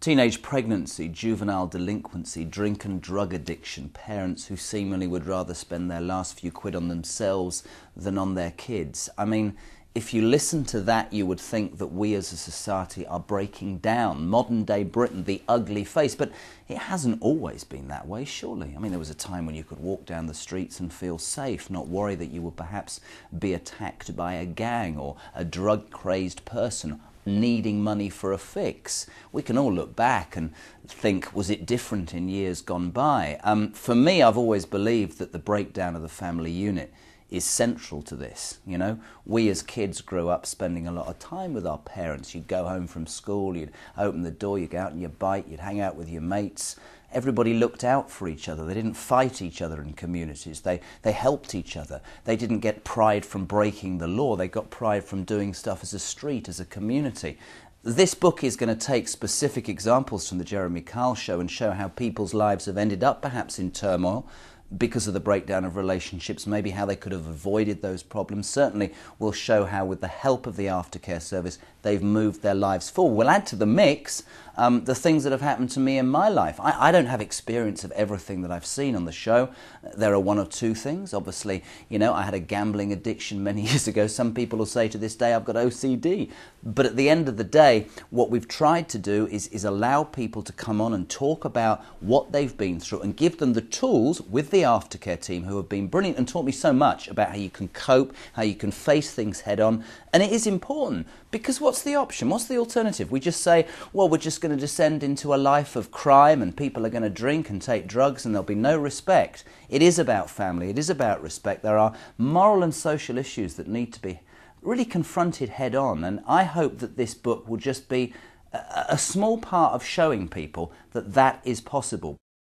Teenage pregnancy, juvenile delinquency, drink and drug addiction, parents who seemingly would rather spend their last few quid on themselves than on their kids. I mean, if you listen to that, you would think that we as a society are breaking down. Modern day Britain, the ugly face. But it hasn't always been that way, surely. I mean, there was a time when you could walk down the streets and feel safe, not worry that you would perhaps be attacked by a gang or a drug-crazed person needing money for a fix. We can all look back and think, was it different in years gone by? For me, I've always believed that the breakdown of the family unit is central to this. You know, we as kids grew up spending a lot of time with our parents. You'd go home from school, you'd open the door, you'd go out on your bike, you'd hang out with your mates. Everybody looked out for each other. They didn't fight each other in communities. They helped each other. They didn't get pride from breaking the law. They got pride from doing stuff as a street, as a community. This book is going to take specific examples from the Jeremy Kyle show and show how people's lives have ended up perhaps in turmoil because of the breakdown of relationships, maybe how they could have avoided those problems. Certainly we'll show how with the help of the aftercare service they've moved their lives forward. We'll add to the mix the things that have happened to me in my life. I don't have experience of everything that I've seen on the show. There are one or two things. Obviously, you know, I had a gambling addiction many years ago. Some people will say to this day I've got OCD. But at the end of the day, what we've tried to do is allow people to come on and talk about what they've been through and give them the tools with the aftercare team who have been brilliant and taught me so much about how you can cope, how you can face things head on. And it is important because what's the option? What's the alternative? We just say, well, we're just going to descend into a life of crime and people are going to drink and take drugs and there'll be no respect. It is about family. It is about respect. There are moral and social issues that need to be really confronted head on. And I hope that this book will just be a small part of showing people that that is possible.